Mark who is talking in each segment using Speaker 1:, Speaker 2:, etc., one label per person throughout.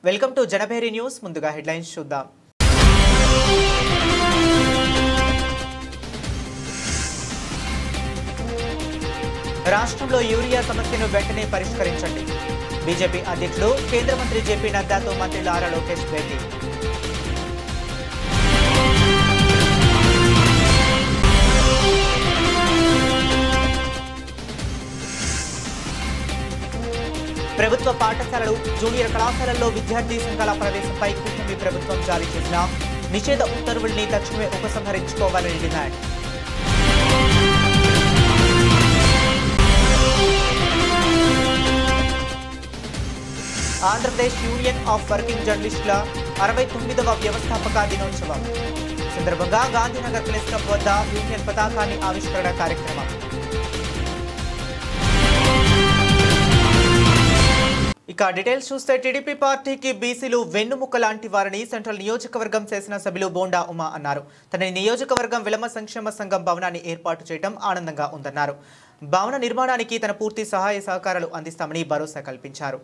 Speaker 1: Welcome to Janabheri news. ముందుగా headlines చూద్దాం. రాష్ట్రంలో యూరియా సమస్యను వెంటనే పరిష్కరించండి. బీజేపీ అధ్యక్షుడు కేంద్ర మంత్రి జేపీ నడ్డాతో మంత్రి నారా లోకేష్ భేటీ. ప్రభుత్వ పాఠశాలలు, జూనియర్ కళాశాలల్లో విద్యార్థి సంఘాల ప్రవేశంపై కూటమి ప్రభుత్వం జారీ చేసిన నిషేధ ఉత్తర్వుల్ని తక్షణమే ఉపసంహరించుకోవాలని demand. Andhra Pradesh union of working జర్నలిస్టుల 69వ వ్యవస్థాపక దినోత్సవం సందర్భంగా గాంధీనగర్ ప్రెస్ క్లబ్ వద్ద యూనియన్ పతాకాన్ని ఆవిష్కరణ కార్యక్రమం. ఇక డీటెయిల్స్ చూస్తే టీడీపీ పార్టీకి బీసీలు వెన్నుముక్క లాంటి వారని సెంట్రల్ నియోజకవర్గం శాసనసభ్యులు బోండా ఉమా అన్నారు. తన నియోజకవర్గం విలమ సంక్షేమ సంఘం భవనాన్ని ఏర్పాటు చేయడం ఆనందంగా ఉందన్నారు. భవన నిర్మాణానికి తన పూర్తి సహాయ సహకారాలు అందిస్తామని భరోసా కల్పించారు.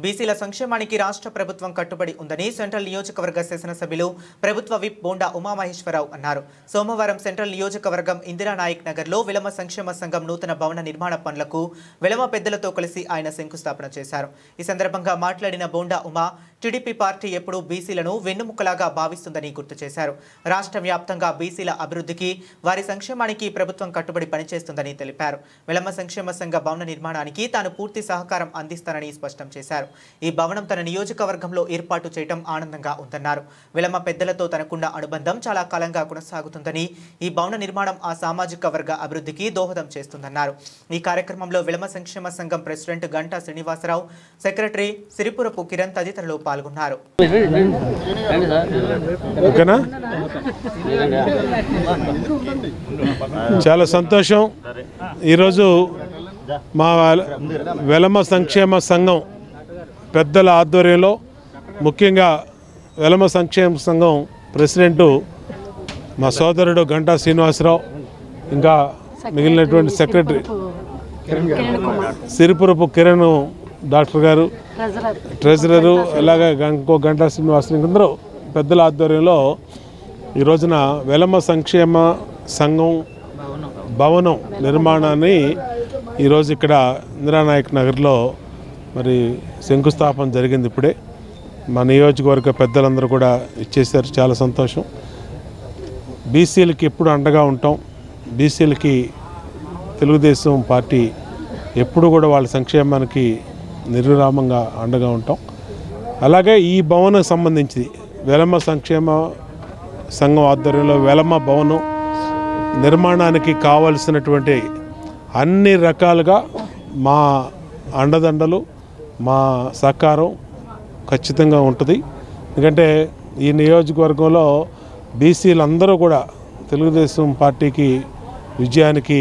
Speaker 1: బీసీల సంక్షేమానికి రాష్ట్ర ప్రభుత్వం కట్టుబడి ఉందని సెంట్రల్ నియోజకవర్గ శాసనసభ్యులు ప్రభుత్వ విప్ బోండా ఉమామహేశ్వరరావు అన్నారు. సోమవారం సెంట్రల్ నియోజకవర్గం ఇందిరానాయక్ నగర్లో విలమ సంక్షేమ సంఘం నూతన భవన నిర్మాణ పనులకు విలమ పెద్దలతో కలిసి ఆయన శంకుస్థాపన చేశారు. ఈ సందర్భంగా మాట్లాడిన బోండా ఉమా టీడీపీ పార్టీ ఎప్పుడూ బీసీలను వెన్నుముక్కలాగా భావిస్తుందని గుర్తు చేశారు. రాష్ట్ర వ్యాప్తంగా బీసీల అభివృద్ధికి, వారి సంక్షేమానికి ప్రభుత్వం కట్టుబడి పనిచేస్తుందని తెలిపారు. విలమ సంక్షేమ సంఘ భవన నిర్మాణానికి తాను పూర్తి సహకారం అందిస్తానని స్పష్టం చేశారు. ఈ భవనం తన నియోజకవర్గంలో ఏర్పాటు చేయడం ఆనందంగా ఉందన్నారు. విలమ పెద్దలతో తనకున్న అనుబంధం చాలా కాలంగా కొనసాగుతుందని, ఈ భవన నిర్మాణం ఆ సామాజిక వర్గ అభివృద్ధికి దోహదం చేస్తుందన్నారు. ఈ కార్యక్రమంలో విలమ సంక్షేమ సంఘం ప్రెసిడెంట్ గంటా శ్రీనివాసరావు, సెక్రటరీ సిరిపురపు కిరణ్ తదితరులు పాల్గొన్నారు.
Speaker 2: చాలా సంతోషం. ఈరోజు మా వెలమ సంక్షేమ సంఘం పెద్దల ఆధ్వర్యంలో, ముఖ్యంగా వెలమ సంక్షేమ సంఘం ప్రెసిడెంటు మా సోదరుడు గంటా శ్రీనివాసరావు, ఇంకా మిగిలినటువంటి సెక్రటరీ సిరిపురపు కిరణ్ డాక్టర్ గారు, ట్రెజరరు, అలాగే ఇంకో గంటా శ్రీనివాసరావు, ఇంకందరూ పెద్దల ఆధ్వర్యంలో ఈ రోజున వెలమ సంక్షేమ సంఘం భవనం నిర్మాణాన్ని ఈరోజు ఇక్కడ ఇందిరానాయక్ నగర్లో మరి శంకుస్థాపన జరిగింది. ఇప్పుడే మా నియోజకవర్గ పెద్దలందరూ కూడా ఇచ్చేసారు. చాలా సంతోషం. బీసీలకి ఎప్పుడు అండగా ఉంటాం. బీసీలకి తెలుగుదేశం పార్టీ ఎప్పుడు కూడా వాళ్ళ సంక్షేమానికి నిర్విరామంగా అండగా ఉంటాం. అలాగే ఈ భవనం సంబంధించి వెలమ సంక్షేమ సంఘం ఆధ్వర్యంలో వెలమ భవనం నిర్మాణానికి కావలసినటువంటి అన్ని రకాలుగా మా అండదండలు, మా సహకారం ఖచ్చితంగా ఉంటుంది. ఎందుకంటే ఈ నియోజకవర్గంలో బీసీలందరూ కూడా తెలుగుదేశం పార్టీకి విజయానికి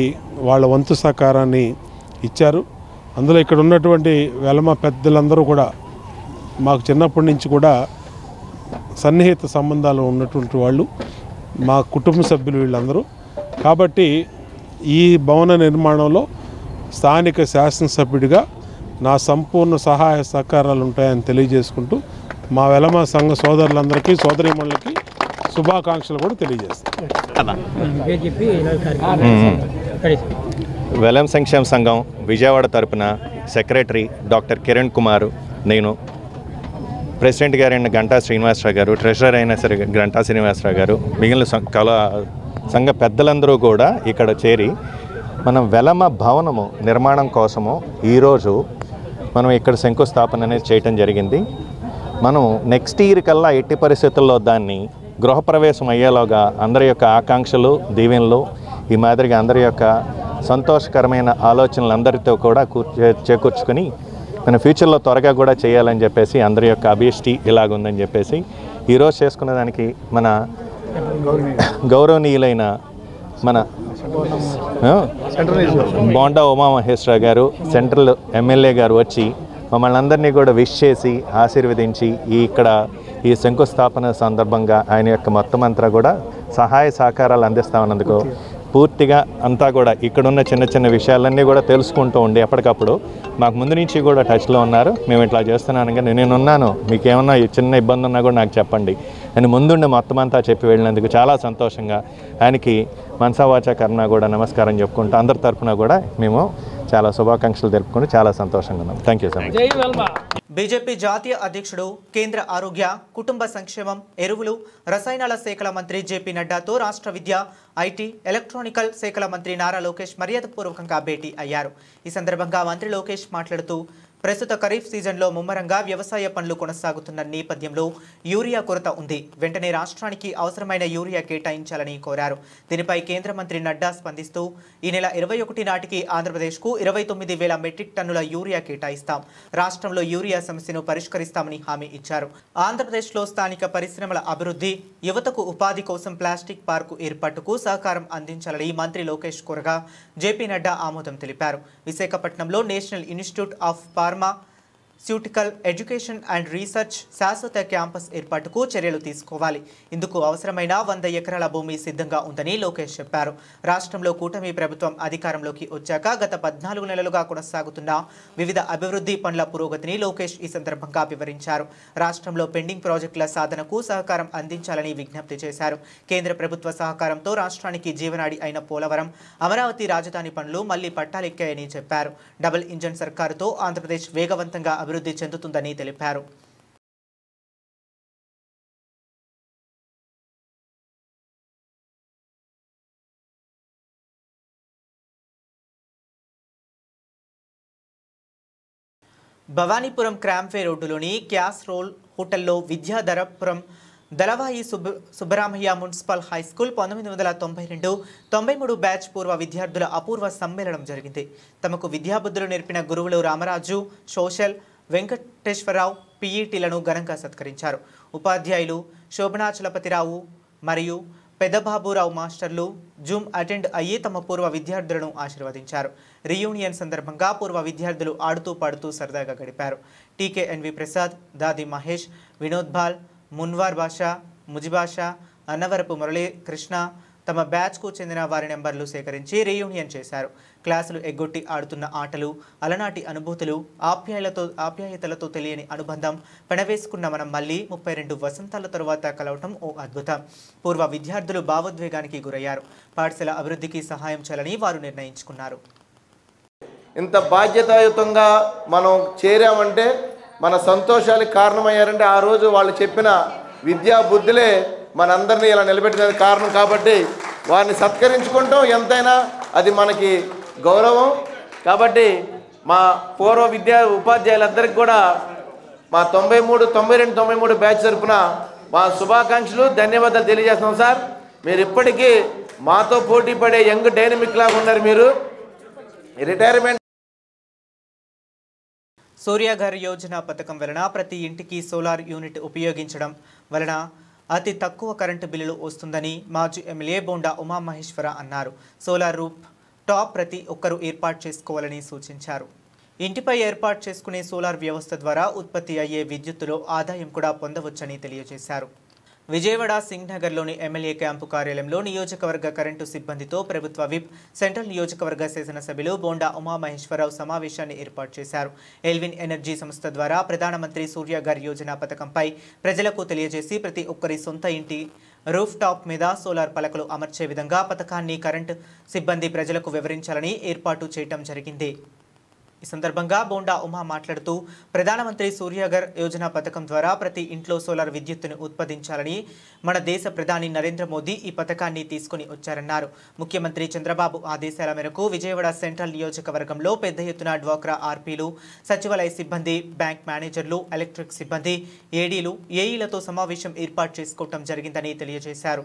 Speaker 2: వాళ్ళ వంతు సహకారాన్ని ఇచ్చారు. అందులో ఇక్కడ ఉన్నటువంటి వెలమ పెద్దలందరూ కూడా మాకు చిన్నప్పటి నుంచి కూడా సన్నిహిత సంబంధాలు ఉన్నటువంటి వాళ్ళు, మా కుటుంబ సభ్యులు వీళ్ళందరూ. కాబట్టి ఈ భవన నిర్మాణంలో స్థానిక శాసనసభ్యుడిగా నా సంపూర్ణ సహాయ సహకారాలు ఉంటాయని తెలియజేసుకుంటూ మా వెలమ సంఘ సోదరులందరికీ, సోదరీమణులకి శుభాకాంక్షలు కూడా తెలియజేస్తాను.
Speaker 3: వెలమ సంక్షేమ సంఘం విజయవాడ తరపున సెక్రటరీ డాక్టర్ కిరణ్ కుమార్, నేను ప్రెసిడెంట్ గారైన గంటా శ్రీనివాసరావు గారు, ట్రెజరర్ అయిన సరే గంటా శ్రీనివాసరావు గారు, మిగిలిన సంఘ పెద్దలందరూ కూడా ఇక్కడ చేరి మనం వెలమ భవనము నిర్మాణం కోసము ఈరోజు మనం ఇక్కడ శంకుస్థాపన అనేది చేయటం జరిగింది. మనం నెక్స్ట్ ఇయర్ కల్లా ఎట్టి పరిస్థితుల్లో దాన్ని గృహప్రవేశం అయ్యేలోగా అందరి యొక్క ఆకాంక్షలు, దీవెనలు, ఈ మాదిరిగా అందరి యొక్క సంతోషకరమైన ఆలోచనలు అందరితో కూడా చేకూర్చుకొని మన ఫ్యూచర్లో త్వరగా కూడా చేయాలని చెప్పేసి అందరి యొక్క అభిష్టి ఇలాగుందని చెప్పేసి ఈరోజు చేసుకున్న దానికి మన గౌరవనీయులైన మన బోండా ఉమామహేశ్వరరావు గారు, సెంట్రల్ ఎమ్మెల్యే గారు వచ్చి మమ్మల్ని అందరినీ కూడా విష్ చేసి ఆశీర్వదించి ఈ శంకుస్థాపన సందర్భంగా ఆయన యొక్క మొత్తం అంతా కూడా సహాయ సహకారాలు అందిస్తామన్నందుకు పూర్తిగా అంతా కూడా ఇక్కడున్న చిన్న చిన్న విషయాలన్నీ కూడా తెలుసుకుంటూ ఉండి ఎప్పటికప్పుడు మాకు ముందు నుంచి కూడా టచ్లో ఉన్నారు. మేము ఇట్లా చేస్తున్నాను కానీ నేనున్నాను, మీకు ఏమన్నా చిన్న ఇబ్బంది ఉన్నా కూడా నాకు చెప్పండి అని ముందుండి మొత్తం అంతా చెప్పి వెళ్ళినందుకు చాలా సంతోషంగా ఆయనకి మనసావాచ కర్ణ కూడా నమస్కారం చెప్పుకుంటూ అందరి తరఫున కూడా మేము చాలా శుభాకాంక్షలు తెలుపుకుంటూ చాలా సంతోషంగా ఉన్నాం. Thank you so much.
Speaker 1: BJP జాతీయ అధ్యక్షుడు, కేంద్ర ఆరోగ్య, కుటుంబ సంక్షేమం, ఎరువులు, రసాయనాల శాఖల మంత్రి జేపీ నడ్డాతో రాష్ట్ర విద్య, ఐటీ, ఎలక్ట్రానికల్ శాఖల మంత్రి నారా లోకేష్ మర్యాదపూర్వకంగా భేటీ అయ్యారు. ఈ సందర్భంగా మంత్రి లోకేష్ మాట్లాడుతూ ప్రస్తుత ఖరీఫ్ సీజన్లో ముమ్మరంగా వ్యవసాయ పనులు కొనసాగుతున్న నేపథ్యంలో యూరియా కొరత ఉంది. వెంటనే రాష్ట్రానికి అవసరమైన యూరియా కేటాయించాలని కోరారు. దీనిపై కేంద్ర మంత్రి నడ్డా స్పందిస్తూ ఈ నెల 21 నాటికి ఆంధ్రప్రదేశ్కు 29,000 మెట్రిక్ టన్నుల యూరియా కేటాయిస్తాం. రాష్ట్రంలో యూరియా సమస్యను పరిష్కరిస్తామని హామీ ఇచ్చారు. ఆంధ్రప్రదేశ్లో స్థానిక పరిశ్రమల అభివృద్ధి, యువతకు ఉపాధి కోసం ప్లాస్టిక్ పార్కు ఏర్పాటుకు సహకారం అందించాలని మంత్రి లోకేష్ కోరగా జేపీ నడ్డా ఆమోదం తెలిపారు. విశాఖపట్నంలో national institute of pharmaceutical education and research శాశ్వత క్యాంపస్ ఏర్పాటుకు చర్యలు తీసుకోవాలి. ఇందుకు అవసరమైన 100 ఎకరాల భూమి సిద్ధంగా ఉందని లోకేష్ చెప్పారు. రాష్ట్రంలో కూటమి ప్రభుత్వం అధికారంలోకి వచ్చాక గత 14 నెలలుగా కొనసాగుతున్న వివిధ అభివృద్ధి పనుల పురోగతిని లోకేష్ ఈ సందర్భంగా వివరించారు. రాష్ట్రంలో పెండింగ్ ప్రాజెక్టుల సాధనకు సహకారం అందించాలని విజ్ఞప్తి చేశారు. కేంద్ర ప్రభుత్వ సహకారంతో రాష్ట్రానికి జీవనాడి అయిన పోలవరం, అమరావతి రాజధాని పనులు మళ్లీ పట్టాలెక్కాయని చెప్పారు. డబుల్ ఇంజన్ సర్కారుతో ఆంధ్రప్రదేశ్ వేగవంతంగా అభివృద్ధి చెందుతుందని తెలిపారు. భవానీపురం క్రాంఫే రోడ్డులోని క్యాస్ రోల్ హోటల్లో Vidyadharapuram Dalavai Subbaramaiah municipal high school 1992-93 batch పూర్వ విద్యార్థుల అపూర్వ సమ్మేళనం జరిగింది. తమకు విద్యాబుద్ధులు నేర్పిన గురువులు రామరాజు, సోషల్, వెంకటేశ్వరరావు పీఈటీలను ఘనంగా సత్కరించారు. ఉపాధ్యాయులు శోభనాచలపతిరావు మరియు పెద్దబాబురావు మాస్టర్లు జూమ్ అటెండ్ అయ్యి తమ పూర్వ విద్యార్థులను ఆశీర్వదించారు. రీయూనియన్ సందర్భంగా పూర్వ విద్యార్థులు ఆడుతూ పాడుతూ సరదాగా గడిపారు. టీకేఎన్వి ప్రసాద్, దాది మహేష్, వినోద్ బాల్, మున్వార్ బాషా, ముజిబాషా, అన్నవరపు మురళీకృష్ణ తమ బ్యాచ్కు చెందిన వారి నెంబర్లు సేకరించి రీయూనియన్ చేశారు. క్లాసులు ఎగ్గొట్టి ఆడుతున్న ఆటలు, అలనాటి అనుభూతులు, ఆప్యాయతలతో తెలియని అనుబంధం పెనవేసుకున్న మనం మళ్ళీ 32 వసంతాల తరువాత కలవటం ఓ అద్భుతం. పూర్వ విద్యార్థులు భావోద్వేగానికి గురయ్యారు. పాఠశాల అభివృద్ధికి సహాయం చేయాలని వారు నిర్ణయించుకున్నారు.
Speaker 4: ఇంత బాధ్యతాయుతంగా మనం చేరామంటే మన సంతోషాలకు కారణమయ్యారంటే ఆ రోజు వాళ్ళు చెప్పిన విద్యా బుద్ధులే మనందరినీ ఇలా నిలబెట్టినది కారణం. కాబట్టి వారిని సత్కరించుకుంటాం, ఎంతైనా అది మనకి గౌరవం. కాబట్టి మా పూర్వ ఉపాధ్యాయులందరికీ కూడా మా 93, 92, 93 బ్యాచ్ తరపున మా శుభాకాంక్షలు, ధన్యవాదాలు తెలియజేస్తున్నాం. సార్, మీరు ఇప్పటికీ మాతో పోటీ పడే యంగ్ డైనమిక్ లాగా ఉన్నారు. మీరు రిటైర్మెంట్
Speaker 1: సూర్యఘర్ యోజన పథకం వలన ప్రతి ఇంటికి సోలార్ యూనిట్ ఉపయోగించడం వలన అతి తక్కువ కరెంటు బిల్లులు వస్తుందని మాజీ ఎమ్మెల్యే బోండా ఉమామహేశ్వర అన్నారు. సోలార్ రూప్ టాప్ ప్రతి ఒక్కరూ ఏర్పాటు చేసుకోవాలని సూచించారు. ఇంటిపై ఏర్పాటు చేసుకునే సోలార్ వ్యవస్థ ద్వారా ఉత్పత్తి అయ్యే విద్యుత్తులో ఆదాయం కూడా పొందవచ్చని తెలియజేశారు. విజయవాడ సింగ్ నగర్లోని ఎమ్మెల్యే క్యాంపు కార్యాలయంలో నియోజకవర్గ కరెంటు సిబ్బందితో ప్రభుత్వ విప్, సెంట్రల్ నియోజకవర్గ శాసనసభ్యులు బోండా ఉమామహేశ్వరరావు సమావేశాన్ని ఏర్పాటు చేశారు. ఎల్విన్ ఎనర్జీ సంస్థ ద్వారా ప్రధానమంత్రి సూర్యఘర్ యోజన పథకంపై ప్రజలకు తెలియజేసి ప్రతి ఒక్కరి సొంత ఇంటి రూఫ్ టాప్ మీద సోలార్ పలకలు అమర్చే విధంగా పథకాన్ని కరెంటు సిబ్బంది ప్రజలకు వివరించాలని ఏర్పాటు చేయడం జరిగింది. ఈ సందర్భంగా బోండా ఉమా మాట్లాడుతూ ప్రధానమంత్రి సూర్యఘర్ యోజన పథకం ద్వారా ప్రతి ఇంట్లో సోలార్ విద్యుత్తును ఉత్పాదించాలని మన దేశ ప్రధాని నరేంద్ర మోదీ ఈ పథకాన్ని తీసుకుని వచ్చారన్నారు. ముఖ్యమంత్రి చంద్రబాబు ఆదేశాల మేరకు విజయవాడ సెంట్రల్ నియోజకవర్గంలో పెద్ద ఎత్తున డ్వాక్రా ఆర్పీలు, సచివాలయ సిబ్బంది, బ్యాంక్ మేనేజర్లు, ఎలక్ట్రిక్ సిబ్బంది, ఏడీలు, ఏఈలతో సమావేశం ఏర్పాటు చేసుకోవడం జరిగిందని తెలియజేశారు.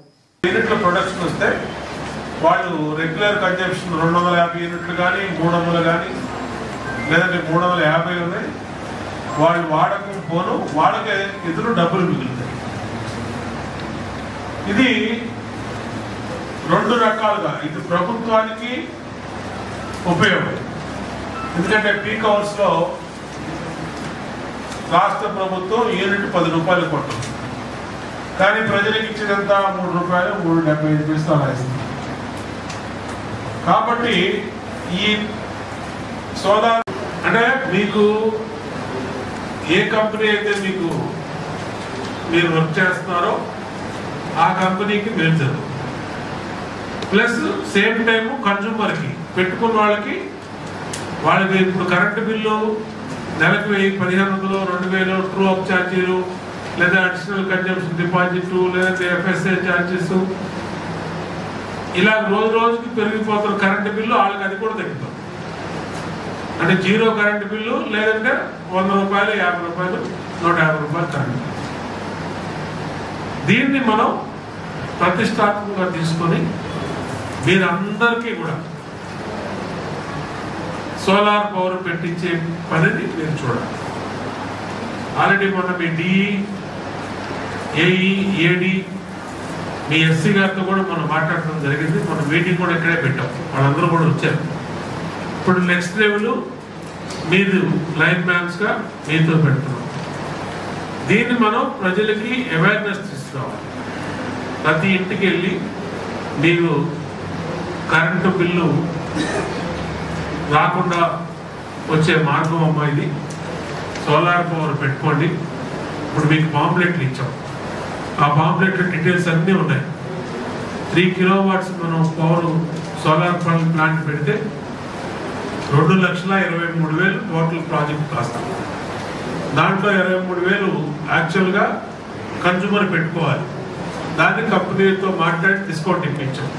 Speaker 2: వాళ్ళు రెగ్యులర్ కన్జంప్షన్ 250 యూనిట్లు కానీ 300 కానీ లేదంటే 350 ఉన్నాయి. వాళ్ళు వాడకం పోను, వాళ్ళకే ఎదురు డబ్బులు మిగులుతాయి. ఇది 2 రకాలుగా, ఇది ప్రభుత్వానికి ఉపయోగం. ఎందుకంటే పీక్ అవర్స్లో రాష్ట్ర ప్రభుత్వం యూనిట్ 10 రూపాయలు కొట్టుంది, కానీ ప్రజలకు ఇచ్చేదంతా 3 రూపాయలు 3.75 అలా ఇస్తుంది. కాబట్టి ఈ సోలార్ అంటే మీకు ఏ కంపెనీ అయితే మీరు వర్క్ చేస్తున్నారో ఆ కంపెనీకి మేలు జరుగుతుంది. ప్లస్ సేమ్ టైం కన్జ్యూమర్కి పెట్టుకున్న వాళ్ళకి ఇప్పుడు కరెంటు బిల్లు నెలకు 1500 2000 ట్రూ అప్ ఛార్జీలు లేదా అడిషనల్ కన్జంప్షన్ డిపాజిట్ లేదంటే FSA ఛార్జెస్ ఇలా రోజుకి పెరిగిపోతున్న కరెంటు బిల్లు వాళ్ళకి అది కూడా తగ్గిపోతుంది. అంటే జీరో కరెంటు బిల్లు లేదంటే 100 రూపాయలు 50 రూపాయలు 150 రూపాయలు కరెంటు. దీన్ని మనం ప్రతిష్టాత్మకంగా తీసుకొని మీరందరికీ కూడా సోలార్ పవర్ పెట్టించే పనిని మీరు చూడాలి. ఆల్రెడీ మొన్న మీ డిఈ ఏఈ ఏడి మీ ఎస్సీ గారితో కూడా మనం మాట్లాడటం జరిగింది. మన మీటింగ్ కూడా ఇక్కడే పెట్టాం, వాళ్ళందరూ కూడా వచ్చారు. ఇప్పుడు నెక్స్ట్ లెవెల్ మీరు లైన్ మ్యాన్స్గా మీతో పెడుతున్నాం. దీన్ని మనం ప్రజలకి అవేర్నెస్ తీసుకురావాలి. ప్రతి ఇంటికి వెళ్ళి మీరు కరెంటు బిల్లు రాకుండా వచ్చే మార్గం అమ్మా ఇది, సోలార్ పవర్ పెట్టుకోండి. ఇప్పుడు మీకు పాంప్లెట్లు ఇచ్చాం, ఆ పాంప్లెట్ల డీటెయిల్స్ అన్నీ ఉన్నాయి. 3 కిలోవాట్స్ మనం పవర్ సోలార్ ప్లాంట్ పెడితే 2,23,000 టోటల్ ప్రాజెక్ట్ కాస్ట్. దాంట్లో 23,000 యాక్చువల్గా కన్జ్యూమర్ పెట్టుకోవాలి. దాన్ని కంపెనీతో మాట్లాడి డిస్కౌంట్ ఇప్పించాం.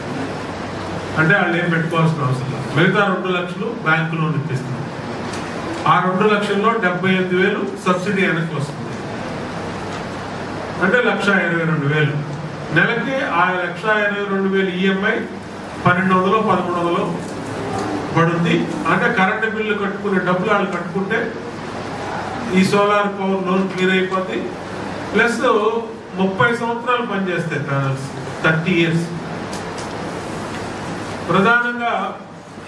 Speaker 2: అంటే వాళ్ళు ఏం పెట్టుకోవాల్సిన అవసరం లేదు. మిగతా 2 లక్షలు బ్యాంకు లోన్ ఇప్పిస్తున్నాం. ఆ 2 లక్షల్లో 78,000 సబ్సిడీ వెనక్కి వస్తుంది. అంటే 1,22,000 నెలకి. ఆ 1,22,000 ఈఎంఐ 1,200 1,300 పడుతుంది. అంటే కరెంటు బిల్లు కట్టుకునే డబ్బులు వాళ్ళు కట్టుకుంటే ఈ సోలార్ పవర్ లోన్ క్లియర్ అయిపోద్ది. ప్లస్ 30 సంవత్సరాలు పనిచేస్తాయి ప్యానల్స్, 30 ఇయర్స్. ప్రధానంగా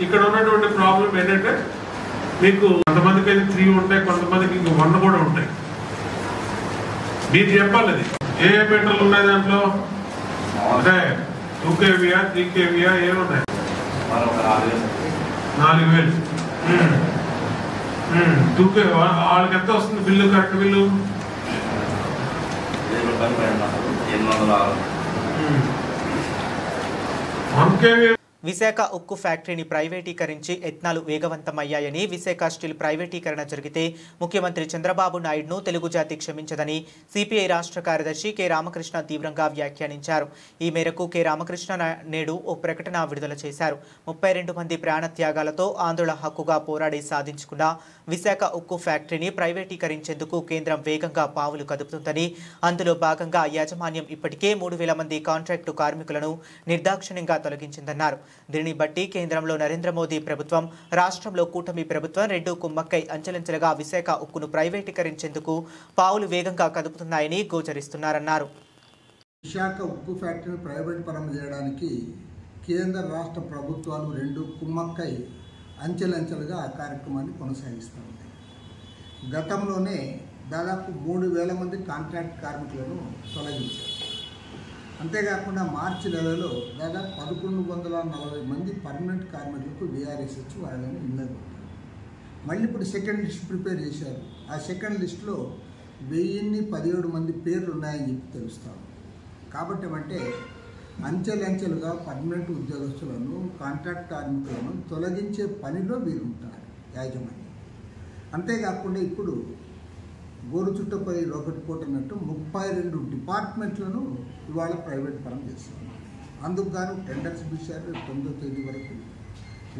Speaker 2: ఇక్కడ ఉన్నటువంటి ప్రాబ్లం ఏంటంటే మీకు కొంతమందికి అయితే 3 ఉంటాయి, కొంతమందికి ఇంక 1 కూడా ఉంటాయి. మీరు చెప్పాలి అది ఏ మీటర్లు ఉన్నాయి దాంట్లో. అంటే 2 kVA 3 kVA ఏమున్నాయి? 4,000. 2 kVA వాళ్ళకి ఎంత వస్తుంది bill, current bill? 1 kVA.
Speaker 1: Visakha ఉక్కు ఫ్యాక్టరీని ప్రైవేటీకరించి యత్నాలు వేగవంతమయ్యాయని, విశాఖ స్టీల్ ప్రైవేటీకరణ జరిగితే ముఖ్యమంత్రి చంద్రబాబు నాయుడును తెలుగు జాతి క్షమించదని సిపిఐ రాష్ట్ర కార్యదర్శి కె రామకృష్ణ తీవ్రంగా వ్యాఖ్యానించారు. ఈ మేరకు కె రామకృష్ణ నేడు ఓ ప్రకటన విడుదల చేశారు. 32 మంది ప్రాణత్యాగాలతో ఆందోళన హక్కుగా పోరాడి సాధించుకున్న విశాఖ ఉక్కు ఫ్యాక్టరీని ప్రైవేటీకరించేందుకు కేంద్రం వేగంగా పావులు కదుపుతుందని, అందులో భాగంగా యాజమాన్యం ఇప్పటికే 3,000 మంది కాంట్రాక్టు కార్మికులను నిర్దాక్షిణ్యంగా తొలగించిందన్నారు. దీనిని బట్టి కేంద్రంలో నరేంద్ర మోదీ ప్రభుత్వం, రాష్ట్రంలో కూటమి ప్రభుత్వం రెండూ కుమ్మక్కై అంచెలంచెలుగా విశాఖ ఉక్కును ప్రైవేటీకరించేందుకు పావులు వేగంగా కదుపుతున్నాయని గోచరిస్తున్నారన్నారు.
Speaker 5: విశాఖ ఉక్కు ఫ్యాక్టరీని ప్రైవేట్ పరం చేయడానికి కేంద్ర రాష్ట్ర ప్రభుత్వాలు రెండూ కుమ్మక్కై అంచెలంచెలుగా ఆ కార్యక్రమాన్ని కొనసాగిస్తూ ఉంటాయి. గతంలోనే దాదాపు 3,000 మంది కాంట్రాక్ట్ కార్మికులను తొలగించారు. అంతేకాకుండా మార్చి నెలలో దాదాపు 1,140 మంది పర్మనెంట్ కార్మికులకు VRS ఇచ్చి వాళ్ళని ఇళ్ళకు. మళ్ళీ ఇప్పుడు సెకండ్ లిస్ట్ ప్రిపేర్ చేశారు. ఆ సెకండ్ లిస్టులో 1,017 మంది పేర్లు ఉన్నాయని చెప్పి తెలుస్తాం. కాబట్టి అంటే అంచెలంచెలుగా పర్మనెంట్ ఉద్యోగస్తులను, కాంట్రాక్ట్ కార్మికులను తొలగించే పనిలో వీరు ఉంటారు యాజమాన్యం. అంతేకాకుండా ఇప్పుడు గోరు చుట్టపై రోకటి పోటున్నట్టు 32 డిపార్ట్మెంట్లను ఇవాళ ప్రైవేట్ పరం చేస్తున్నారు. అందుకు గాను టెండర్స్ పిలిచారు. రేపు 9వ తేదీ వరకు,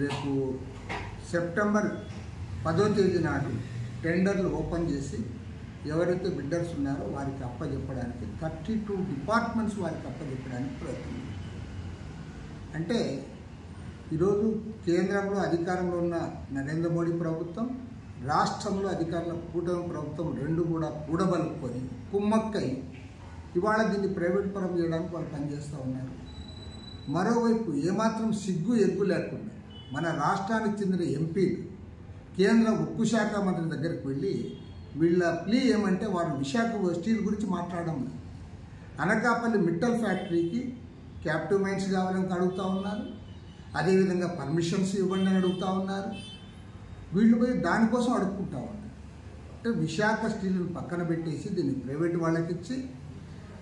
Speaker 5: రేపు సెప్టెంబర్ 10వ తేదీ నాడు టెండర్లు ఓపెన్ చేసి ఎవరైతే బిడ్డర్స్ ఉన్నారో వారికి అప్పచెప్పడానికి 32 డిపార్ట్మెంట్స్ వారికి అప్పచెప్పడానికి ప్రయత్నం. అంటే ఈరోజు కేంద్రంలో అధికారంలో ఉన్న నరేంద్ర మోడీ ప్రభుత్వం, రాష్ట్రంలో అధికారంలో కూటమి ప్రభుత్వం రెండు కూడా కూడబలుపుకొని కుమ్మక్కై ఇవాళ దీన్ని ప్రైవేట్ పరం చేయడానికి వాళ్ళు పనిచేస్తూ ఉన్నారు. మరోవైపు ఏమాత్రం సిగ్గు ఎగ్గు లేకుండా మన రాష్ట్రానికి చెందిన ఎంపీలు కేంద్ర ఉక్కు శాఖ మంత్రి దగ్గరికి వెళ్ళి వీళ్ళ ప్లీ ఏమంటే వారు విశాఖ స్టీల్ గురించి మాట్లాడడం లేదు. అనకాపల్లి మిట్టల్ ఫ్యాక్టరీకి క్యాప్టివ్ మైన్స్ కావాలని అడుగుతూ ఉన్నారు. అదేవిధంగా పర్మిషన్స్ ఇవ్వండి అని అడుగుతూ ఉన్నారు. వీళ్ళు పోయి దానికోసం అడుక్కుంటా ఉన్నారు. అంటే విశాఖ స్టీల్ని పక్కన పెట్టేసి దీన్ని ప్రైవేట్ వాళ్ళకి ఇచ్చి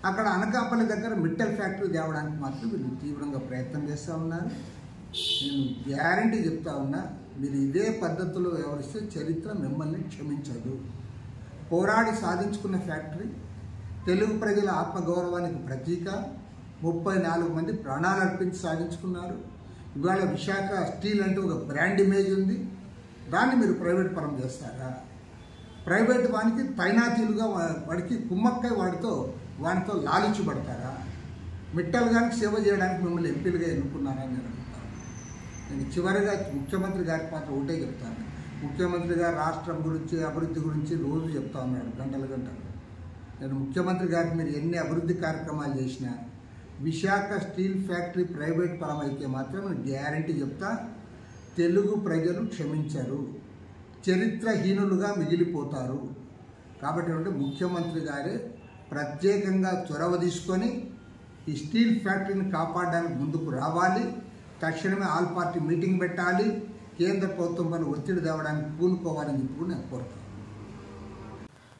Speaker 5: అక్కడ అనకాపల్లి దగ్గర మిట్టల్ ఫ్యాక్టరీ తేవడానికి మాత్రం వీళ్ళు తీవ్రంగా ప్రయత్నం చేస్తూ ఉన్నారు. నేను గ్యారంటీ చెప్తా ఉన్నా, మీరు ఇదే పద్ధతిలో వ్యవహరిస్తే చరిత్ర మిమ్మల్ని క్షమించదు. పోరాడి సాధించుకున్న ఫ్యాక్టరీ, తెలుగు ప్రజల ఆత్మగౌరవానికి ప్రతీక, 34 మంది ప్రాణాలు అర్పించి సాధించుకున్నారు. ఇవాళ విశాఖ స్టీల్ అంటే ఒక బ్రాండ్ ఇమేజ్ ఉంది. దాన్ని మీరు ప్రైవేట్ పరం చేస్తారా? ప్రైవేట్ వానికి తైనాతీలుగా వాడికి కుమ్మక్కై వాడితో లాలించబడతారా? మిట్టల్ గారికి సేవ చేయడానికి మిమ్మల్ని ఎంపీలుగా ఎన్నుకున్నారా అని నేను అడుగుతాను. నేను చివరిగా ముఖ్యమంత్రి గారికి మాత్రం ఒకటే చెప్తాను. ముఖ్యమంత్రి గారు రాష్ట్రం గురించి, అభివృద్ధి గురించి రోజు చెప్తా ఉన్నాడు గంటలు. నేను ముఖ్యమంత్రి గారికి మీరు ఎన్ని అభివృద్ధి కార్యక్రమాలు చేసినా విశాఖ స్టీల్ ఫ్యాక్టరీ ప్రైవేట్ పరం అయితే మాత్రం నేను గ్యారంటీ చెప్తా, తెలుగు ప్రజలు క్షమించరు, చరిత్రహీనులుగా మిగిలిపోతారు. కాబట్టి ముఖ్యమంత్రి గారే ప్రత్యేకంగా చొరవ తీసుకొని ఈ స్టీల్ ఫ్యాక్టరీని కాపాడడానికి ముందుకు రావాలి. తక్షణమే ఆల్ పార్టీ మీటింగ్ పెట్టాలి. కేంద్ర ప్రభుత్వం పైన ఒత్తిడి తేవడానికి పూనుకోవాలని చెప్పి నేను కోరుతాను.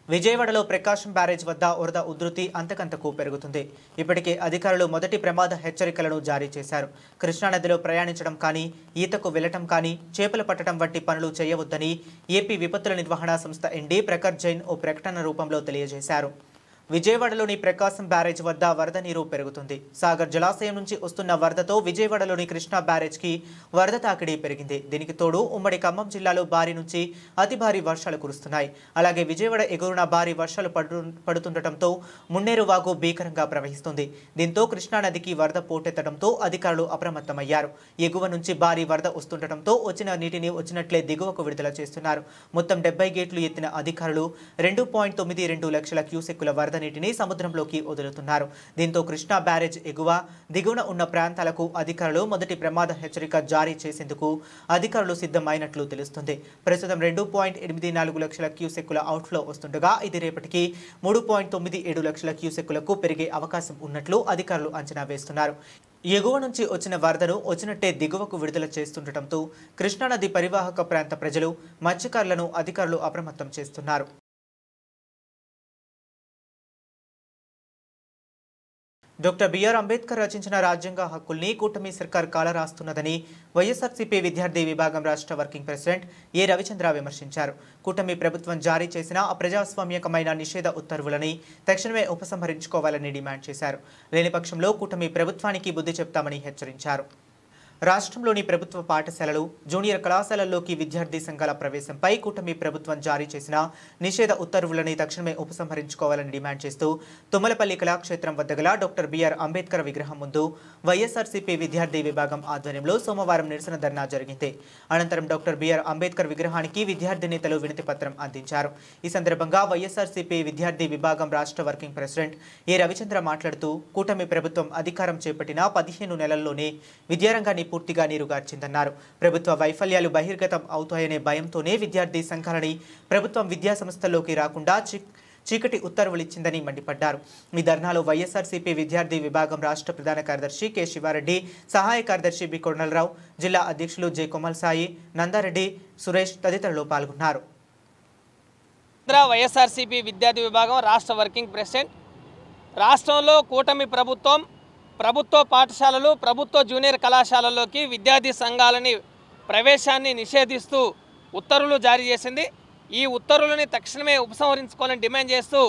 Speaker 1: విజయవాడలో ప్రకాశం బ్యారేజ్ వద్ద వరద ఉధృతి అంతకంతకు పెరుగుతుంది. ఇప్పటికే అధికారులు మొదటి ప్రమాద హెచ్చరికలను జారీ చేశారు. కృష్ణానదిలో ప్రయాణించడం కానీ, ఈతకు వెళ్లటం కానీ, చేపలు పట్టడం వంటి పనులు చేయవద్దని ఏపీ విపత్తుల నిర్వహణ సంస్థ ఎండీ ప్రఖర్ జైన్ ఓ ప్రకటన రూపంలో తెలియజేశారు. విజయవాడలోని ప్రకాశం బ్యారేజ్ వద్ద వరద నీరు పెరుగుతుంది. సాగర్ జలాశయం నుంచి వస్తున్న వరదతో విజయవాడలోని కృష్ణా బ్యారేజ్కి వరద తాకిడి పెరిగింది. దీనికి తోడు ఉమ్మడి ఖమ్మం జిల్లాలో భారీ నుంచి అతి భారీ వర్షాలు కురుస్తున్నాయి. అలాగే విజయవాడ ఎగురున భారీ వర్షాలు పడుతుండటంతో మున్నేరు వాగు భీకరంగా ప్రవహిస్తుంది. దీంతో కృష్ణానదికి వరద పోటెత్తడంతో అధికారులు అప్రమత్తమయ్యారు. ఎగువ నుంచి భారీ వరద వస్తుండటంతో వచ్చిన నీటిని వచ్చినట్లే దిగువకు విడుదల చేస్తున్నారు. మొత్తం 70 గేట్లు ఎత్తిన అధికారులు 2.92 లక్షల క్యూసెక్కుల వరద నీటిని సముద్రంలోకి వదులుతున్నారు. దీంతో కృష్ణా బ్యారేజ్ ఎగువ, దిగువన ఉన్న ప్రాంతాలకు అధికారులు మొదటి ప్రమాద హెచ్చరిక జారీ చేసేందుకు అధికారులు సిద్ధమైనట్లు తెలుస్తుంది. ప్రస్తుతం 2.84 లక్షల క్యూసెక్కుల అవుట్ఫ్లో వస్తుండగా ఇది రేపటికి 3.97 లక్షల క్యూసెక్కులకు పెరిగే అవకాశం ఉన్నట్లు అధికారులు అంచనా వేస్తున్నారు. ఎగువ నుంచి వచ్చిన వరదను వచ్చినట్టే దిగువకు విడుదల చేస్తుండటంతో కృష్ణానది పరివాహక ప్రాంత ప్రజలు, మత్స్యకారులను అధికారులు అప్రమత్తం చేస్తున్నారు. డాక్టర్ బిఆర్ అంబేద్కర్ రచించిన రాజ్యాంగ హక్కుల్ని కూటమి సర్కార్ కాలరాస్తున్నదని వైఎస్ఆర్సీపీ విద్యార్థి విభాగం రాష్ట్ర వర్కింగ్ ప్రెసిడెంట్ ఏ రవిచంద్ర విమర్శించారు. కూటమి ప్రభుత్వం జారీ చేసిన అప్రజాస్వామ్యకమైన నిషేధ ఉత్తర్వులని తక్షణమే ఉపసంహరించుకోవాలని డిమాండ్ చేశారు. లేని పక్షంలో కూటమి ప్రభుత్వానికి బుద్ధి చెప్తామని హెచ్చరించారు. రాష్ట్రంలోని ప్రభుత్వ పాఠశాలలు, జూనియర్ కళాశాలల్లోకి విద్యార్థి సంఘాల ప్రవేశంపై కూటమి ప్రభుత్వం జారీ చేసిన నిషేధ ఉత్తర్వులని తక్షణమే ఉపసంహరించుకోవాలని డిమాండ్ చేస్తూ తుమ్మలపల్లి కళాక్షేత్రం వద్ద గల డాక్టర్ బిఆర్ అంబేద్కర్ విగ్రహం ముందు వైఎస్ఆర్సీపీ విద్యార్థి విభాగం ఆధ్వర్యంలో సోమవారం నిరసన ధర్నా జరిగింది. అనంతరం డాక్టర్ బిఆర్ అంబేద్కర్ విగ్రహానికి విద్యార్థి నేతలు వినతి పత్రం అందించారు. ఈ సందర్భంగా వైఎస్ఆర్సీపీ విద్యార్థి విభాగం రాష్ట్ర వర్కింగ్ ప్రెసిడెంట్ ఏ రవిచంద్ర మాట్లాడుతూ కూటమి ప్రభుత్వం అధికారం చేపట్టిన 15 నెలల్లోనే విద్యారంగాన్ని పూర్తిగా నీరుగార్చిందన్నారు. ప్రభుత్వ వైఫల్యాలు బహిర్గతం అవుతాయనే భయంతోనే విద్యార్థి సంఘాలని ప్రభుత్వం విద్యా సంస్థల్లోకి రాకుండా చీకటి ఉత్తర్వులిచ్చిందని మండిపడ్డారు. ఈ ధర్నాలో వైఎస్ఆర్సీపీ విద్యార్థి విభాగం రాష్ట్ర ప్రధాన కార్యదర్శి కె శివారెడ్డి, సహాయ కార్యదర్శి బి కొర్నలరావు, జిల్లా అధ్యక్షులు జె కొమల్ సాయి, నందారెడ్డి, సురేష్ తదితరులు పాల్గొన్నారు.
Speaker 6: వైఎస్ఆర్సీపీ విద్యార్థి విభాగం రాష్ట్ర వర్కింగ్ ప్రెసిడెంట్. రాష్ట్రంలో కూటమి ప్రభుత్వ పాఠశాలలు, ప్రభుత్వ జూనియర్ కళాశాలల్లోకి విద్యార్థి సంఘాలని ప్రవేశాన్ని నిషేధిస్తూ ఉత్తర్వులు జారీ చేసింది. ఈ ఉత్తర్వులని తక్షణమే ఉపసంహరించుకోవాలని డిమాండ్ చేస్తూ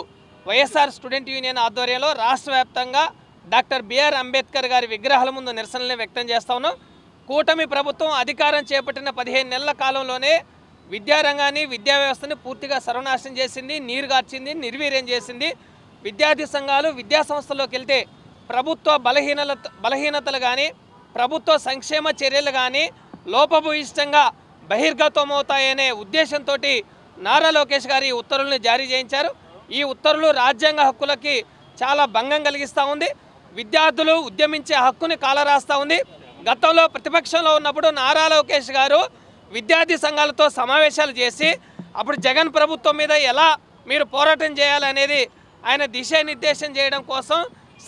Speaker 6: వైఎస్ఆర్ స్టూడెంట్ యూనియన్ ఆధ్వర్యంలో రాష్ట్ర వ్యాప్తంగా డాక్టర్ బిఆర్ అంబేద్కర్ గారి విగ్రహాల ముందు నిరసనలు వ్యక్తం చేస్తా ఉన్నాం. కూటమి ప్రభుత్వం అధికారం చేపట్టిన 15 నెలల కాలంలోనే విద్యారంగాన్ని, విద్యా వ్యవస్థని పూర్తిగా సర్వనాశనం చేసింది, నీరుగార్చింది, నిర్వీర్యం చేసింది. విద్యార్థి సంఘాలు విద్యా సంస్థల్లోకి వెళ్తే ప్రభుత్వ బలహీనతలు కానీ, ప్రభుత్వ సంక్షేమ చర్యలు కానీ లోపభూయిష్టంగా బహిర్గతమవుతాయనే ఉద్దేశంతో నారా లోకేష్ గారి ఉత్తర్వులను జారీ చేయించారు. ఈ ఉత్తర్వులు రాజ్యాంగ హక్కులకి చాలా భంగం కలిగిస్తూ ఉంది. విద్యార్థులు ఉద్యమించే హక్కుని కాలరాస్తూ ఉంది. గతంలో ప్రతిపక్షంలో ఉన్నప్పుడు నారా లోకేష్ గారు విద్యార్థి సంఘాలతో సమావేశాలు చేసి అప్పుడు జగన్ ప్రభుత్వం మీద ఎలా మీరు పోరాటం చేయాలనేది ఆయన దిశానిర్దేశం చేయడం కోసం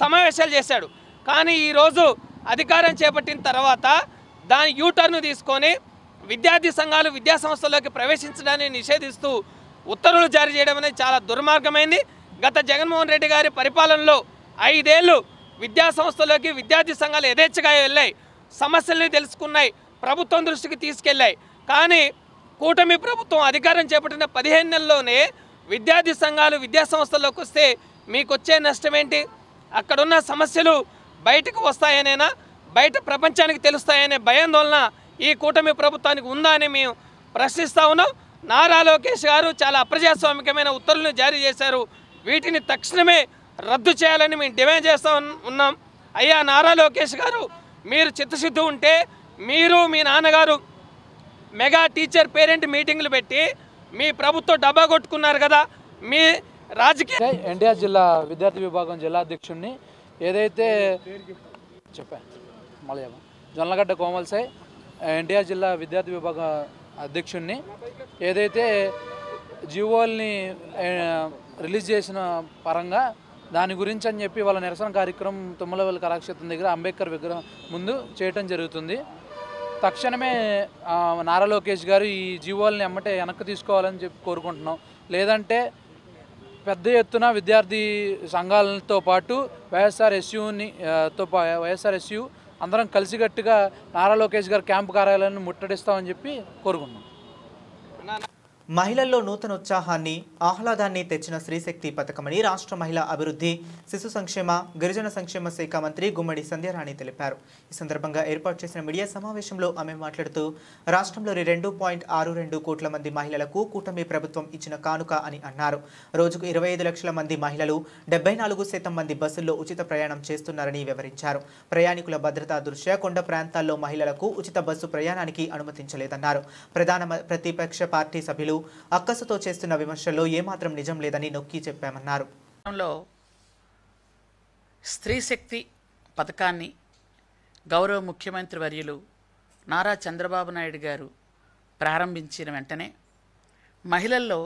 Speaker 6: సమావేశాలు చేశాడు. కానీ ఈరోజు అధికారం చేపట్టిన తర్వాత దాని యూటర్న్ తీసుకొని విద్యార్థి సంఘాలు విద్యా సంస్థల్లోకి ప్రవేశించడాన్ని నిషేధిస్తూ ఉత్తర్వులు జారీ చేయడం అనేది చాలా దుర్మార్గమైంది. గత జగన్మోహన్ రెడ్డి గారి పరిపాలనలో 5 ఏళ్ళు విద్యా సంస్థల్లోకి విద్యార్థి సంఘాలు యథేచ్ఛగా వెళ్ళాయి, సమస్యల్ని తెలుసుకున్నాయి, ప్రభుత్వం దృష్టికి తీసుకెళ్ళాయి. కానీ కూటమి ప్రభుత్వం అధికారం చేపట్టిన 15 నెలల్లోనే విద్యార్థి సంఘాలు విద్యా సంస్థల్లోకి వస్తే మీకు వచ్చే నష్టం ఏంటి? అక్కడున్న సమస్యలు బయటకు వస్తాయనేనా, బయట ప్రపంచానికి తెలుస్తాయనే భయాందోళన ఈ కూటమి ప్రభుత్వానికి ఉందా అని మేము ప్రశ్నిస్తూ ఉన్నాం. నారా లోకేష్ గారు చాలా అప్రజాస్వామికమైన ఉత్తర్వులను జారీ చేశారు. వీటిని తక్షణమే రద్దు చేయాలని మేము డిమాండ్ చేస్తూ ఉన్నాం. అయ్యా నారా లోకేష్ గారు, మీరు చిత్తశుద్ధి ఉంటే మీరు మీ నాన్నగారు మెగా టీచర్ పేరెంట్ మీటింగ్లు పెట్టి మీ ప్రభుత్వం డబ్బా కొట్టుకున్నారు కదా. మీ రాజకీయ
Speaker 7: ఎన్టీఆర్ జిల్లా విద్యార్థి విభాగం జిల్లా అధ్యక్షుడిని ఏదైతే జొన్నలగడ్డ కోమల్సాయి ఎన్టీఆర్ జిల్లా విద్యార్థి విభాగం అధ్యక్షుడిని ఏదైతే జీవోల్ని రిలీజ్ చేసిన పరంగా దాని గురించి అని చెప్పి వాళ్ళ నిరసన కార్యక్రమం తుమ్మలవెల్లి కళాక్షేత్రం దగ్గర అంబేద్కర్ విగ్రహం ముందు చేయటం జరుగుతుంది. తక్షణమే నారా లోకేష్ గారు ఈ జీవోల్ని ఎమ్మటే వెనక్కి తీసుకోవాలని చెప్పి కోరుకుంటున్నాం. లేదంటే పెద్ద ఎత్తున విద్యార్థి సంఘాలతో పాటు వైఎస్ఆర్ఎస్యు అందరం కలిసికట్టుగా నారా లోకేష్ గారు క్యాంపు కార్యాలయాన్ని ముట్టడిస్తామని చెప్పి కోరుకుంటున్నాం.
Speaker 1: మహిళల్లో నూతన ఉత్సాహాన్ని ఆహ్లాదాన్ని తెచ్చిన స్త్రీశక్తి పథకమని రాష్ట్ర మహిళా అభివృద్ధి, శిశు సంక్షేమ, గిరిజన సంక్షేమ శాఖ మంత్రి గుమ్మడి సంధ్యారాణి తెలిపారు. ఈ సందర్భంగా ఏర్పాటు చేసిన మీడియా సమావేశంలో ఆమె మాట్లాడుతూ రాష్ట్రంలోని 2.62 కోట్ల మంది మహిళలకు కూటమి ప్రభుత్వం ఇచ్చిన కానుక అని అన్నారు. రోజుకు 25 లక్షల మంది మహిళలు 74% మంది బస్సుల్లో ఉచిత ప్రయాణం చేస్తున్నారని వివరించారు. ప్రయాణికుల భద్రతా దృష్ట్యా కొండ ప్రాంతాల్లో మహిళలకు ఉచిత బస్సు ప్రయాణానికి అనుమతించలేదన్నారు. ప్రతిపక్ష పార్టీ సభ్యులు అక్కసుతో చేస్తున్న విమర్శల్లో ఏమాత్రం నిజం లేదని నొక్కి చెప్పామన్నారు.
Speaker 8: స్త్రీ శక్తి పథకాన్ని గౌరవ ముఖ్యమంత్రి వర్యులు నారా చంద్రబాబు నాయుడు గారు ప్రారంభించిన వెంటనే మహిళల్లో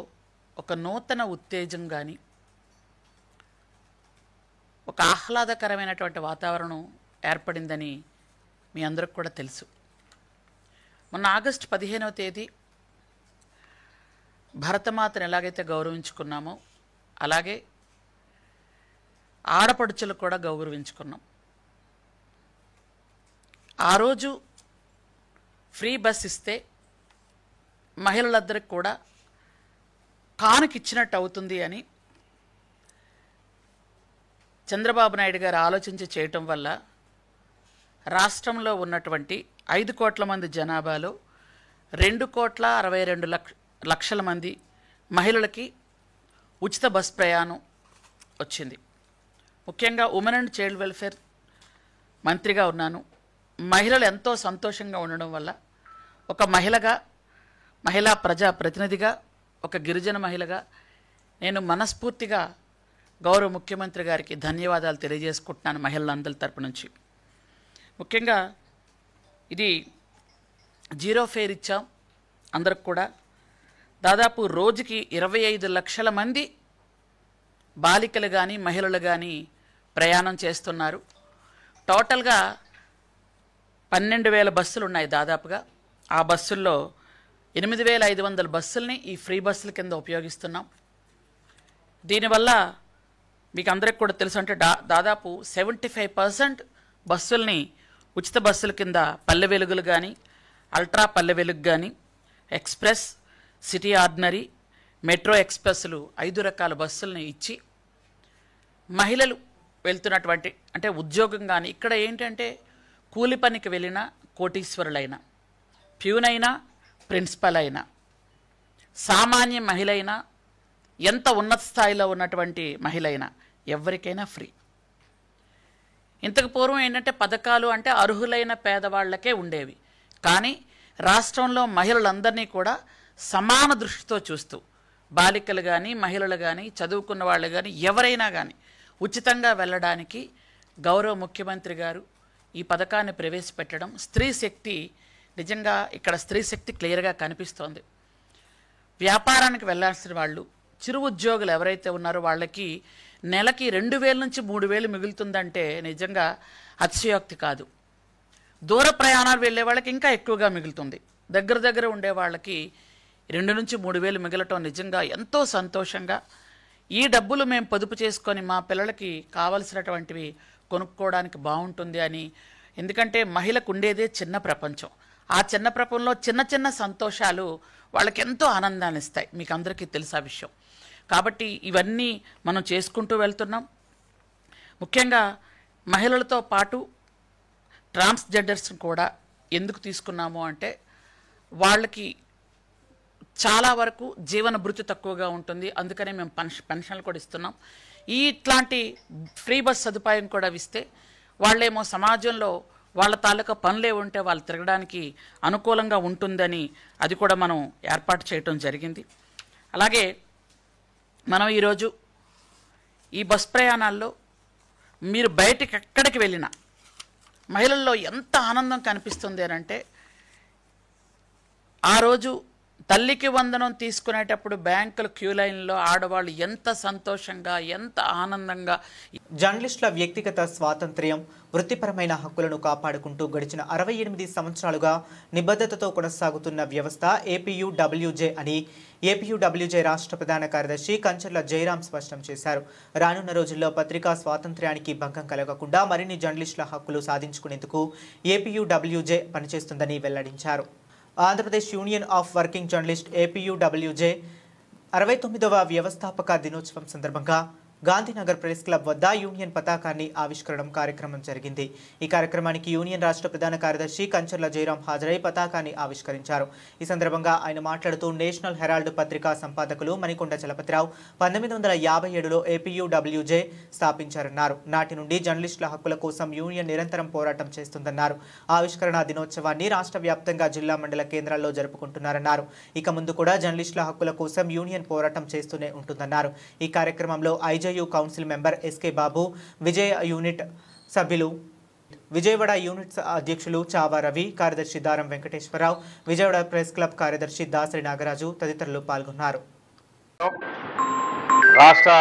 Speaker 8: ఒక నూతన ఉత్తేజం కానీ ఒక ఆహ్లాదకరమైనటువంటి వాతావరణం ఏర్పడిందని మీ అందరికి కూడా తెలుసు. మొన్న ఆగస్టు 15వ తేదీ భరతమాతను ఎలాగైతే గౌరవించుకున్నామో అలాగే ఆడపడుచులు కూడా గౌరవించుకున్నాం. ఆ రోజు ఫ్రీ బస్ ఇస్తే మహిళలందరికీ కూడా కానుకిచ్చినట్టు అవుతుంది అని చంద్రబాబు నాయుడు గారు ఆలోచించి చేయటం వల్ల రాష్ట్రంలో ఉన్నటువంటి 5 కోట్ల మంది జనాభాలో 2,62 లక్షల మంది మహిళలకి ఉచిత బస్ ప్రయాణం వచ్చింది. ముఖ్యంగా ఉమెన్ అండ్ చైల్డ్ వెల్ఫేర్ మంత్రిగా ఉన్నాను. మహిళలు ఎంతో సంతోషంగా ఉండడం వల్ల ఒక మహిళా ప్రజా ప్రతినిధిగా, ఒక గిరిజన మహిళగా నేను మనస్ఫూర్తిగా గౌరవ ముఖ్యమంత్రి గారికి ధన్యవాదాలు తెలియజేసుకుంటున్నాను మహిళలందరి తరపు నుంచి. ముఖ్యంగా ఇది 0 ఫేర్ ఇచ్చాం అందరికి కూడా. దాదాపు రోజుకి 25 లక్షల మంది బాలికలు కానీ మహిళలు కానీ ప్రయాణం చేస్తున్నారు. టోటల్గా 12,000 బస్సులు ఉన్నాయి దాదాపుగా. ఆ బస్సుల్లో 8,500 బస్సుల్ని ఈ ఫ్రీ బస్సుల కింద ఉపయోగిస్తున్నాం. దీనివల్ల మీకు అందరికి కూడా తెలుసు, అంటే దాదాపు 75% బస్సుల్ని ఉచిత బస్సుల కింద పల్లె వెలుగులు కానీ, అల్ట్రా పల్లె వెలుగు కానీ, ఎక్స్ప్రెస్, సిటీ ఆర్డినరీ, మెట్రో ఎక్స్ప్రెస్లు 5 రకాల బస్సుల్ని ఇచ్చి మహిళలు వెళ్తున్నటువంటి, అంటే ఉద్యోగం కానీ, ఇక్కడ ఏంటంటే కూలి పనికి వెళ్ళిన కోటీశ్వరులైనా, ప్యూన్ అయినా, ప్రిన్సిపల్ అయినా, సామాన్య మహిళ అయినా, ఎంత ఉన్నత స్థాయిలో ఉన్నటువంటి మహిళ అయినా ఎవరికైనా ఫ్రీ. ఇంతకు పూర్వం ఏంటంటే పథకాలు అంటే అర్హులైన పేదవాళ్లకే ఉండేవి. కానీ రాష్ట్రంలో మహిళలందరినీ కూడా సమాన దృష్టితో చూస్తూ బాలికలు కానీ, మహిళలు కానీ, చదువుకున్న వాళ్ళు కానీ, ఎవరైనా కానీ ఉచితంగా వెళ్ళడానికి గౌరవ ముఖ్యమంత్రి గారు ఈ పథకాన్ని ప్రవేశపెట్టడం, స్త్రీ శక్తి నిజంగా ఇక్కడ స్త్రీ శక్తి క్లియర్గా కనిపిస్తోంది. వ్యాపారానికి వెళ్ళాల్సిన వాళ్ళు, చిరు ఉద్యోగులు ఎవరైతే ఉన్నారో వాళ్ళకి నెలకి 2,000 నుంచి 3,000 మిగులుతుందంటే నిజంగా అతిశయోక్తి కాదు. దూర ప్రయాణాలు వెళ్ళే వాళ్ళకి ఇంకా ఎక్కువగా మిగులుతుంది. దగ్గర ఉండే వాళ్ళకి 2 నుంచి 3 వేలు మిగలటం నిజంగా ఎంతో సంతోషంగా, ఈ డబ్బులు మేము పొదుపు చేసుకొని మా పిల్లలకి కావలసినటువంటివి కొనుక్కోవడానికి బాగుంటుంది అని. ఎందుకంటే మహిళకు ఉండేదే చిన్న ప్రపంచం. ఆ చిన్న ప్రపంచంలో చిన్న సంతోషాలు వాళ్ళకి ఎంతో ఆనందాన్ని ఇస్తాయి. మీకు అందరికీ తెలుసు ఆ విషయం. కాబట్టి ఇవన్నీ మనం చేసుకుంటూ వెళ్తున్నాం. ముఖ్యంగా మహిళలతో పాటు ట్రాన్స్జెండర్స్ని కూడా ఎందుకు తీసుకున్నాము అంటే వాళ్ళకి చాలా వరకు జీవన భృతి తక్కువగా ఉంటుంది. అందుకనే మేము పెన్షన్లు కూడా ఇస్తున్నాం. ఇట్లాంటి ఫ్రీ బస్ సదుపాయం కూడా ఇస్తే వాళ్ళేమో సమాజంలో వాళ్ళ తాలూకా పనులే ఉంటే వాళ్ళు తిరగడానికి అనుకూలంగా ఉంటుందని అది కూడా మనం ఏర్పాటు చేయటం జరిగింది. అలాగే మనం ఈరోజు ఈ బస్ ప్రయాణాల్లో మీరు బయటికి ఎక్కడికి వెళ్ళినా మహిళల్లో ఎంత ఆనందం కనిపిస్తుంది అని అంటే, ఆ రోజు తల్లికి వందనం తీసుకునేటప్పుడు బ్యాంకుల క్యూ లైన్లో ఆడవాళ్ళు ఎంత సంతోషంగా ఎంత ఆనందంగా.
Speaker 1: జర్నలిస్టుల వ్యక్తిగత స్వాతంత్ర్యం, వృత్తిపరమైన హక్కులను కాపాడుకుంటూ గడిచిన 68 సంవత్సరాలుగా నిబద్ధతతో కొనసాగుతున్న వ్యవస్థ ఏపీయూడబ్ల్యూజే అని ఏపీయూడబ్ల్యూజే రాష్ట్ర ప్రధాన కార్యదర్శి కంచర్ల జయరాం స్పష్టం చేశారు. రానున్న రోజుల్లో పత్రికా స్వాతంత్ర్యానికి భంగం కలగకుండా మరిన్ని జర్నలిస్టుల హక్కులు సాధించుకునేందుకు ఏపీయూడబ్ల్యూజే పనిచేస్తుందని వెల్లడించారు. Andhra Pradesh union of working journalist APUWJ 69వ వ్యవస్థాపక దినోత్సవం సందర్భంగా గాంధీనగర్ ప్రెస్ క్లబ్ వద్ద యూనియన్ పతాకాన్ని ఆవిష్కరణం కార్యక్రమం జరిగింది. ఈ కార్యక్రమానికి యూనియన్ రాష్ట్ర ప్రధాన కార్యదర్శి కంచర్ల జయరాం హాజరై పతాకాన్ని ఆవిష్కరించారు. ఈ సందర్భంగా ఆయన మాట్లాడుతూ నేషనల్ హెరాల్డ్ పత్రికా సంపాదకులు మణికొండ చలపతిరావు 1957లో ఏపీయూడబ్ల్యూజే స్థాపించారన్నారు. నాటి నుండి జర్నలిస్టుల హక్కుల కోసం యూనియన్ నిరంతరం పోరాటం చేస్తుందన్నారు. ఆవిష్కరణ దినోత్సవాన్ని రాష్ట్ర వ్యాప్తంగా జిల్లా మండల కేంద్రాల్లో జరుపుకుంటున్నారన్నారు. ఇక ముందు కూడా జర్నలిస్టుల హక్కుల కోసం యూనియన్ పోరాటం చేస్తూనే ఉంటుందన్నారు. ఈ కార్యక్రమంలో ఐజేయు కౌన్సిల్ మెంబర్ ఎస్కే బాబు, విజయ యూనిట్ సభ్యులు, విజయవాడ యూనిట్ అధ్యక్షులు చావా రవి, కార్యదర్శి దారం వెంకటేశ్వరరావు, విజయవాడ ప్రెస్ క్లబ్ కార్యదర్శి దాసరి నాగరాజు తదితరులు పాల్గొన్నారు.
Speaker 9: రాష్ట్ర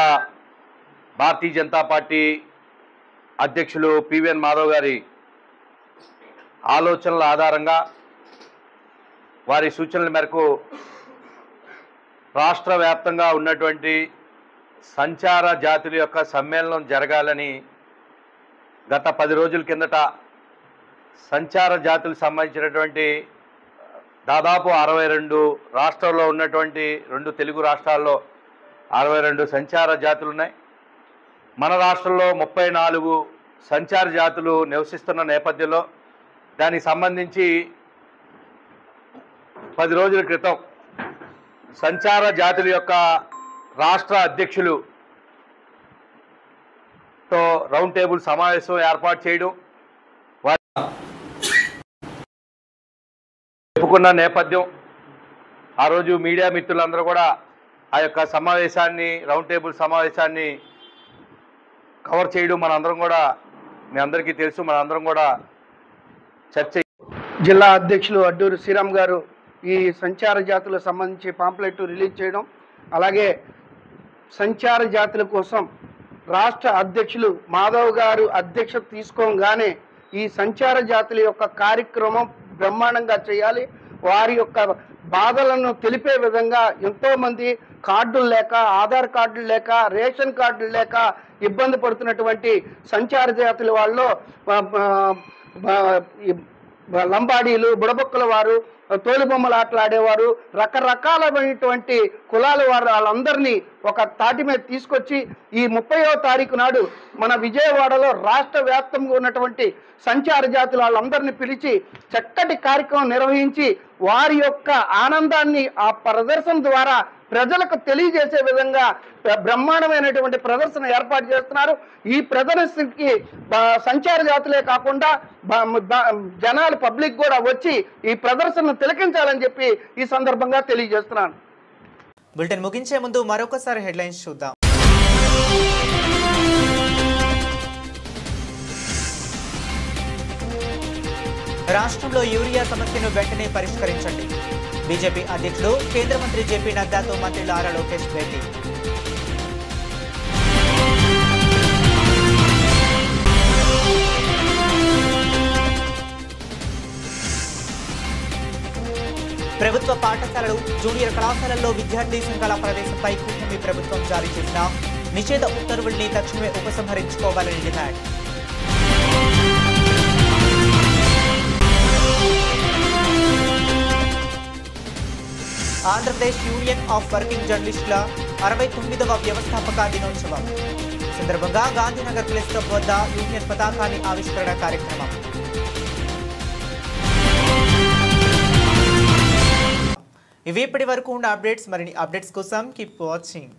Speaker 9: భారతీయ జనతా పార్టీ అధ్యక్షులు పివిఎన్ మాధవ్ గారి ఆలోచనల ఆధారంగా వారి సూచనల మేరకు రాష్ట్ర వ్యాప్తంగా ఉన్నటువంటి సంచార జాతుల యొక్క సమ్మేళనం జరగాలని గత 10 రోజుల కిందట సంచార జాతులకు సంబంధించినటువంటి దాదాపు 62 రాష్ట్రాల్లో ఉన్నటువంటి 2 తెలుగు రాష్ట్రాల్లో 62 సంచార జాతులు ఉన్నాయి. మన రాష్ట్రంలో 34 సంచార జాతులు నివసిస్తున్న నేపథ్యంలో దానికి సంబంధించి 10 రోజుల క్రితం సంచార జాతుల యొక్క రాష్ట్ర అధ్యక్షులుతో రౌండ్ టేబుల్ సమావేశం ఏర్పాటు చేయడం చెప్పుకున్న నేపథ్యం. ఆ రోజు మీడియా మిత్రులందరూ కూడా ఆ యొక్క సమావేశాన్ని, రౌండ్ టేబుల్ సమావేశాన్ని కవర్ చేయడం మనందరం కూడా, మీ అందరికీ తెలుసు, మనందరం కూడా చర్చ.
Speaker 10: జిల్లా అధ్యక్షులు అడ్డూరు శ్రీరామ్ గారు ఈ సంచార జాతులకు సంబంధించి పాంప్లెట్ రిలీజ్ చేయడం, అలాగే సంచార జాతుల కోసం రాష్ట్ర అధ్యక్షులు మాధవ్ గారు అధ్యక్షత తీసుకోగానే ఈ సంచార జాతుల యొక్క కార్యక్రమం బ్రహ్మాండంగా చేయాలి. వారి యొక్క బాధలను తెలిపే విధంగా ఎంతోమంది కార్డులు లేక, ఆధార్ కార్డులు లేక, రేషన్ కార్డులు లేక ఇబ్బంది పడుతున్నటువంటి సంచార జాతుల వాళ్ళు, లంబాడీలు, బుడబొక్కల వారు, తోలుబొమ్మలు ఆటలాడేవారు, రకరకాలమైనటువంటి కులాల వారు వాళ్ళందరినీ ఒక తాటి మీద తీసుకొచ్చి ఈ 30వ తారీఖు నాడు మన విజయవాడలో రాష్ట్ర వ్యాప్తంగా ఉన్నటువంటి సంచార జాతుల వాళ్ళందరినీ పిలిచి చక్కటి కార్యక్రమం నిర్వహించి వారి యొక్క ఆనందాన్ని ఆ ప్రదర్శన ద్వారా ప్రజలకు తెలియజేసే విధంగా బ్రహ్మాండమైనటువంటి ప్రదర్శన ఏర్పాటు చేస్తున్నారు. ఈ ప్రదర్శనకి సంచార జాతులే కాకుండా జనాలు, పబ్లిక్ కూడా వచ్చి ఈ ప్రదర్శనను తిలకించాలని చెప్పి ఈ సందర్భంగా తెలియజేస్తున్నాను.
Speaker 1: బులెటిన్ ముగించే ముందు మరొకసారి హెడ్లైన్స్ చూద్దాం. రాష్ట్రంలో యూరియా సమస్యను వెంటనే పరిష్కరించండి. బీజేపీ అధ్యక్షుడు కేంద్ర మంత్రి జేపీ నడ్డాతో మంత్రి నారా లోకేష్ భేటీ. ప్రభుత్వ పాఠశాలలు జూనియర్ కళాశాలల్లో విద్యార్థి సంఘాల ప్రవేశంపై కూటమి ప్రభుత్వం జారీ చేసిన నిషేధ ఉత్తర్వుల్ని తక్షణమే ఉపసంహరించుకోవాలని demand. Andhra Pradesh union of working జర్నలిస్టుల 69వ వ్యవస్థాపక దినోత్సవం సందర్భంగా గాంధీనగర్ ప్రెస్ క్లబ్ వద్ద యూనియన్ పతాకాన్ని ఆవిష్కరణ కార్యక్రమం. ఇవి ఇప్పటి వరకు ఉన్న అప్డేట్స్. మరిన్ని అప్డేట్స్ కోసం కీప్ వాచింగ్.